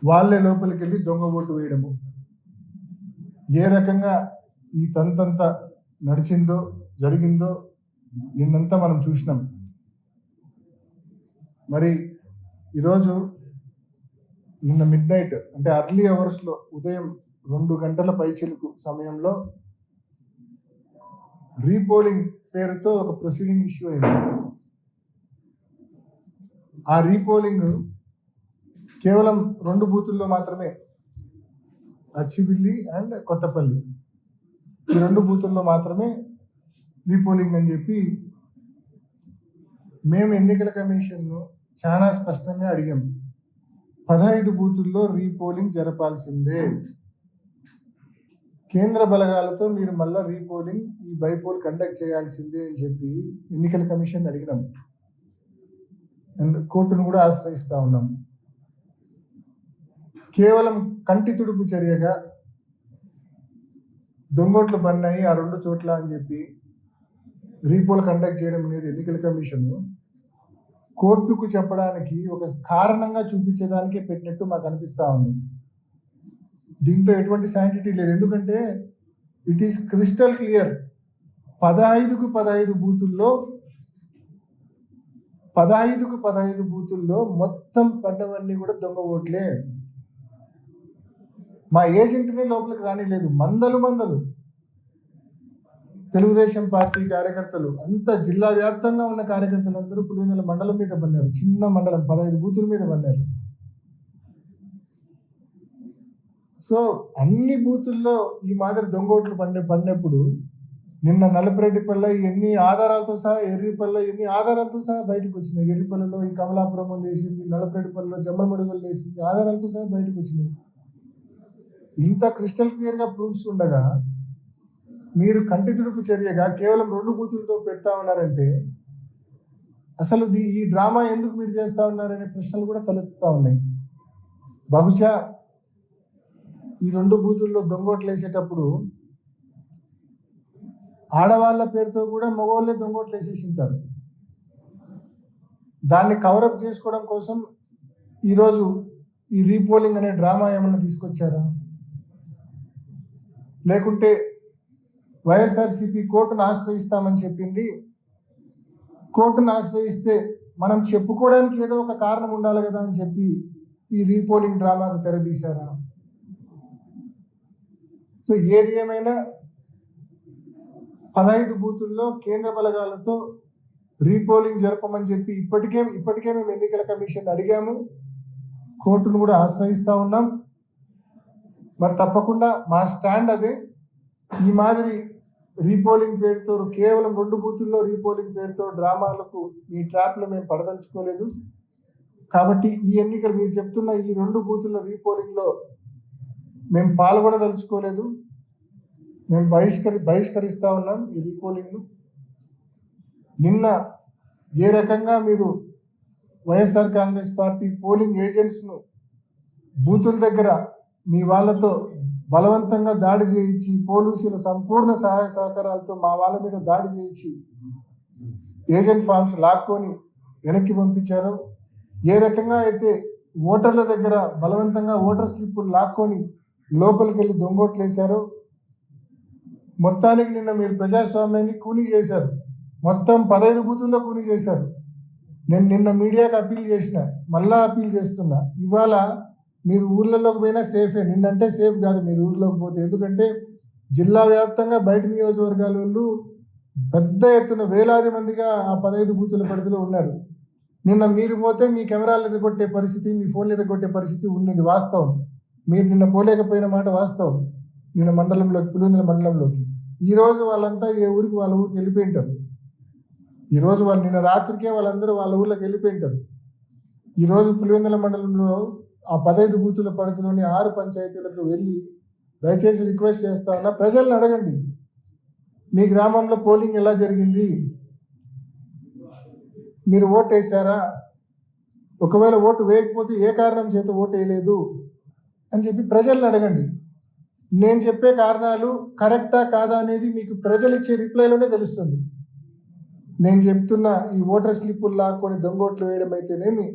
వాళ్ళే లోపలికి వెళ్ళి దొంగ ఓటు వేయడము. ఏ రకంగా ఈ తంతంతా నడిచిందో జరిగిందో నిన్నంతా మనం చూసినాం. మరి ఈరోజు నిన్న మిడ్ నైట్ అంటే అర్లీ అవర్స్లో ఉదయం 2 గంటల పైచిలుకు సమయంలో రీపోలింగ్ పేరుతో ఒక ప్రొసీడింగ్ ఇష్యూ అయింది. ఆ రీపోలింగ్ కేవలం 2 బూతుల్లో మాత్రమే, అచ్చిబిల్లి అండ్ కొత్తపల్లి, ఈ 2 బూతుల్లో మాత్రమే రీపోలింగ్ అని చెప్పి మేము ఎన్నికల కమిషన్ను చాలా స్పష్టంగా అడిగాం. 15 బూతుల్లో రీపోలింగ్ జరపాల్సిందే, కేంద్ర బలగాలతో మీరు మళ్ళా రీపోలింగ్ ఈ బైపోల్ కండక్ట్ చేయాల్సిందే అని చెప్పి ఎన్నికల కమిషన్ అడిగినాం అండ్ కోర్టును కూడా ఆశ్రయిస్తా ఉన్నాం. కేవలం కంటి తుడుపు చర్యగా దొంగోట్లు పడినాయి ఆ 2 చోట్ల అని చెప్పి రీపోల్ కండక్ట్ చేయడం అనేది ఎన్నికల కమిషన్ కోర్టుకు చెప్పడానికి ఒక కారణంగా చూపించేదానికే పెట్టినట్టు మాకు అనిపిస్తా ఉంది. దీంట్లో ఎటువంటి శాంటిటీ లేదు. ఎందుకంటే ఇట్ ఈస్ క్రిస్టల్ క్లియర్. 15కు 15 బూతుల్లో 15కు 15 బూతుల్లో మొత్తం పడ్డవన్నీ కూడా దొంగ ఓట్లే. మా ఏజెంట్ని లోపలికి రానిలేదు. మందలు తెలుగుదేశం పార్టీ కార్యకర్తలు, అంత జిల్లా వ్యాప్తంగా ఉన్న కార్యకర్తలు అందరూ పులివెందుల మండలం మీద పన్నారు. చిన్న మండలం 15 బూతుల మీద పన్నారు. సో అన్ని బూతుల్లో ఈ మాదిరి దొంగోట్లు పడినప్పుడు నిన్న నలపరెడ్డిపల్లె ఎన్ని ఆధారాలతో సహా, ఎర్రిపల్లె ఎన్ని ఆధారాలతో సహా బయటకు వచ్చినాయి. ఎర్రిపల్లెలో ఈ కమలాపురం లేసింది, నలపరెడ్డిపల్లెలో జమ్మమడుగులు లేసింది, ఆధారాలతో సహా బయటకు వచ్చినాయి. ఇంత క్రిస్టల్ క్లియర్గా ప్రూఫ్స్ ఉండగా మీరు కంటి తుడుపు చర్యగా కేవలం 2 బూతులతో పెడతా ఉన్నారంటే అసలు ఈ డ్రామా ఎందుకు మీరు చేస్తా ఉన్నారనే ప్రశ్నలు కూడా తలెత్తుతా ఉన్నాయి. బహుశా ఈ 2 బూతుల్లో దొంగోట్లు వేసేటప్పుడు ఆడవాళ్ళ పేరుతో కూడా మగవాళ్ళే దొంగోట్లు వేసేసి ఉంటారు. దాన్ని కవరప్ చేసుకోవడం కోసం ఈరోజు ఈ రీపోలింగ్ అనే డ్రామా ఏమన్నా తీసుకొచ్చారా? లేకుంటే వైఎస్ఆర్సీపీ కోర్టును ఆశ్రయిస్తామని చెప్పింది, కోర్టును ఆశ్రయిస్తే మనం చెప్పుకోవడానికి ఏదో ఒక కారణం ఉండాలి కదా అని చెప్పి ఈ రీపోలింగ్ డ్రామాకు తెరదీశారా? సో ఏది ఏమైనా 15 బూతుల్లో కేంద్ర బలగాలతో రీపోలింగ్ జరపమని చెప్పి ఇప్పటికే మేము ఎన్నికల కమిషన్ అడిగాము, కోర్టును కూడా ఆశ్రయిస్తా ఉన్నాం. మరి తప్పకుండా మా స్టాండ్ అదే. ఈ మాదిరి రీపోలింగ్ పేరుతో కేవలం 2 బూతుల్లో రీపోలింగ్ పేరుతో డ్రామాలకు ఈ ట్రాప్లో మేము పడదలుచుకోలేదు. కాబట్టి ఈ ఎన్నికలు మీరు చెప్తున్న ఈ 2 బూతుల్లో రీపోలింగ్లో మేము పాల్గొనదలుచుకోలేదు. మేము బహిష్కరిస్తా ఉన్నాం ఈ రీపోలింగ్ను. నిన్న ఏ రకంగా మీరు వైఎస్ఆర్ కాంగ్రెస్ పార్టీ పోలింగ్ ఏజెంట్స్ను బూతుల దగ్గర మీ వాళ్ళతో బలవంతంగా దాడి చేయించి, పోలీసుల సంపూర్ణ సహాయ సహకారాలతో మా వాళ్ళ మీద దాడి చేయించి ఏజెంట్ ఫామ్స్ లాక్కొని వెనక్కి పంపించారు, ఏ రకంగా అయితే ఓటర్ల దగ్గర బలవంతంగా ఓటర్ స్లిప్పులు లాక్కొని లోపలికి వెళ్ళి దొంగోట్లు వేశారు, మొత్తానికి నిన్న మీరు ప్రజాస్వామ్యాన్ని కూనీ చేశారు. మొత్తం 15 బూతుల్లో కూనీ చేశారు. నేను నిన్న మీడియాకి అప్పీల్ చేసిన, మళ్ళా అప్పీల్ చేస్తున్నా, ఇవాళ మీరు ఊర్లలోకి పోయినా సేఫే. నిన్నంటే సేఫ్ కాదు మీరు ఊర్లోకి పోతే. ఎందుకంటే జిల్లా వ్యాప్తంగా బయట నియోజకవర్గాల వాళ్ళు పెద్ద ఎత్తున వేలాది మందిగా ఆ 15 బూతుల పరిధిలో ఉన్నారు. నిన్న మీరు పోతే మీ కెమెరాలు ఎరగొట్టే పరిస్థితి, మీ ఫోన్లు ఎరగొట్టే పరిస్థితి ఉన్నది, వాస్తవం. మీరు నిన్న పోలేకపోయిన మాట వాస్తవం. నిన్న మండలంలోకి, పులివెందుల మండలంలోకి ఈరోజు వాళ్ళంతా ఏ ఊరికి వాళ్ళ ఊరికి వెళ్ళిపోయి ఉంటారు. ఈరోజు వాళ్ళు నిన్న రాత్రికే వాళ్ళందరూ వాళ్ళ ఊర్లోకి వెళ్ళిపోయి ఉంటారు. ఈరోజు పులివెందుల మండలంలో ఆ 15 బూతుల పరిధిలోని 6 పంచాయతీలకు వెళ్ళి దయచేసి రిక్వెస్ట్ చేస్తా ఉన్నా, ప్రజలను అడగండి మీ గ్రామంలో పోలింగ్ ఎలా జరిగింది, మీరు ఓటు వేసారా, ఒకవేళ ఓటు వేయకపోతే ఏ కారణం చేత ఓటు వేయలేదు అని చెప్పి ప్రజలను అడగండి. నేను చెప్పే కారణాలు కరెక్టా కాదా అనేది మీకు ప్రజలు ఇచ్చే రిప్లైలోనే తెలుస్తుంది. నేను చెప్తున్న ఈ ఓటర్ స్లిప్పులు లాక్కొని దొంగోట్లు వేయడం అయితేనేమి,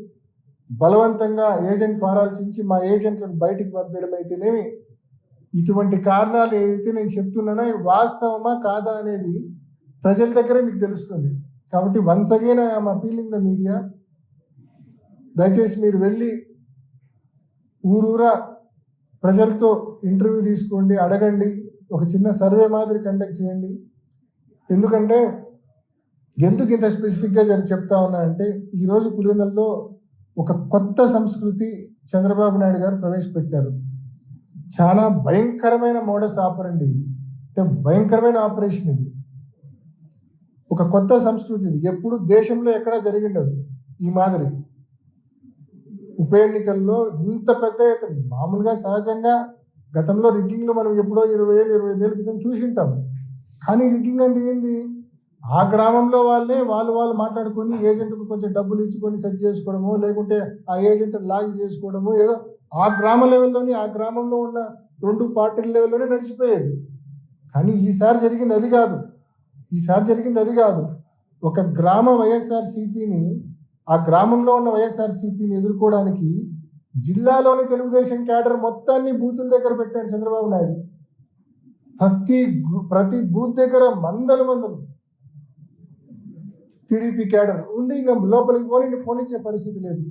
బలవంతంగా ఏజెంట్ ఫారాలు చించి మా ఏజెంట్లను బయటికి పంపించడం అయితేనేమి, ఇటువంటి కారణాలు ఏదైతే నేను చెప్తున్నానో ఇవి వాస్తవమా కాదా అనేది ప్రజల దగ్గరే మీకు తెలుస్తుంది. కాబట్టి once again I'm appealing the media, దయచేసి మీరు వెళ్ళి ఊరూరా ప్రజలతో ఇంటర్వ్యూ తీసుకోండి, అడగండి, ఒక చిన్న సర్వే మాదిరి కండక్ట్ చేయండి. ఎందుకంటే ఎందుకు ఇంత స్పెసిఫిక్గా చెప్తా ఉన్నా అంటే, ఈరోజు పులివెందులలో ఒక కొత్త సంస్కృతి చంద్రబాబు నాయుడు గారు ప్రవేశపెట్టారు. చాలా భయంకరమైన మోడస్ ఆపరండి ఇది, అంటే భయంకరమైన ఆపరేషన్ ఇది. ఒక కొత్త సంస్కృతి ఇది, ఎప్పుడు దేశంలో ఎక్కడా జరిగిండదు ఈ మాదిరి. ఉప ఎన్నికల్లో ఇంత పెద్ద ఎత్తున, మామూలుగా సహజంగా గతంలో రిగ్గింగ్లు మనం ఎప్పుడో 20 ఏళ్ళు 25 ఏళ్ళ క్రితం చూసింటాం. కానీ రిగ్గింగ్ అంటే ఏంది? ఆ గ్రామంలో వాళ్ళే వాళ్ళు మాట్లాడుకొని ఏజెంట్కు కొంచెం డబ్బులు ఇచ్చుకొని సెట్ చేసుకోవడము, లేకుంటే ఆ ఏజెంట్ లాగి చేసుకోవడము, ఏదో ఆ గ్రామ లెవెల్లోని, ఆ గ్రామంలో ఉన్న 2 పార్టీల లెవెల్లోనే నడిచిపోయేది. కానీ ఈసారి జరిగింది అది కాదు. ఒక గ్రామ వైఎస్ఆర్సీపీని, ఆ గ్రామంలో ఉన్న వైఎస్ఆర్సీపీని ఎదుర్కోవడానికి జిల్లాలోని తెలుగుదేశం క్యాడర్ మొత్తాన్ని బూతుల దగ్గర పెట్టాడు చంద్రబాబు నాయుడు. ప్రతి బూత్ దగ్గర మందలు టీడీపీ క్యాడర్ ఉండి ఇంకా లోపలికి పోనిచ్చే పరిస్థితి లేదు.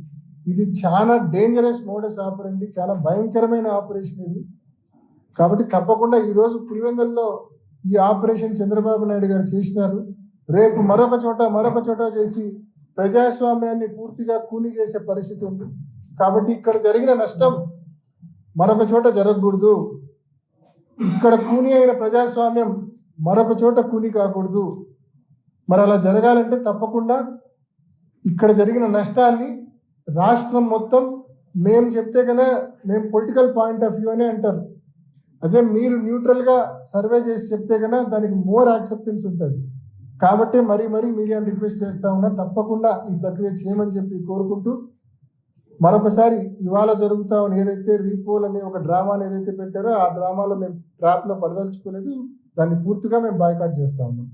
ఇది చాలా డేంజరస్ మోడస్ ఆపరండి, చాలా భయంకరమైన ఆపరేషన్ ఇది. కాబట్టి తప్పకుండా ఈరోజు పులివెందుల్లో ఈ ఆపరేషన్ చంద్రబాబు నాయుడు గారు చేసినారు. రేపు మరొక చోట చేసి ప్రజాస్వామ్యాన్ని పూర్తిగా కూని చేసే పరిస్థితి ఉంది. కాబట్టి ఇక్కడ జరిగిన నష్టం మరొక చోట జరగకూడదు. ఇక్కడ కూని అయిన ప్రజాస్వామ్యం మరొక చోట కూని కాకూడదు. మరి అలా జరగాలంటే తప్పకుండా ఇక్కడ జరిగిన నష్టాన్ని రాష్ట్రం మొత్తం మేము చెప్తే కన్నా, మేము పొలిటికల్ పాయింట్ ఆఫ్ వ్యూ అనే అంటారు, అదే మీరు న్యూట్రల్గా సర్వే చేసి చెప్తే కన్నా దానికి మోర్ యాక్సెప్టెన్స్ ఉంటుంది. కాబట్టి మరీ మీడియాని రిక్వెస్ట్ చేస్తా ఉన్నా, తప్పకుండా ఈ ప్రక్రియ చేయమని చెప్పి కోరుకుంటూ, మరొకసారి ఇవాళ జరుగుతా ఉన్న ఏదైతే రీపోల్ అనే ఒక డ్రామాని ఏదైతే పెట్టారో ఆ డ్రామాలో మేము ట్రాప్లో పడదలుచుకోలేదు, దాన్ని పూర్తిగా మేము బాయ్కాట్ చేస్తా ఉన్నాం.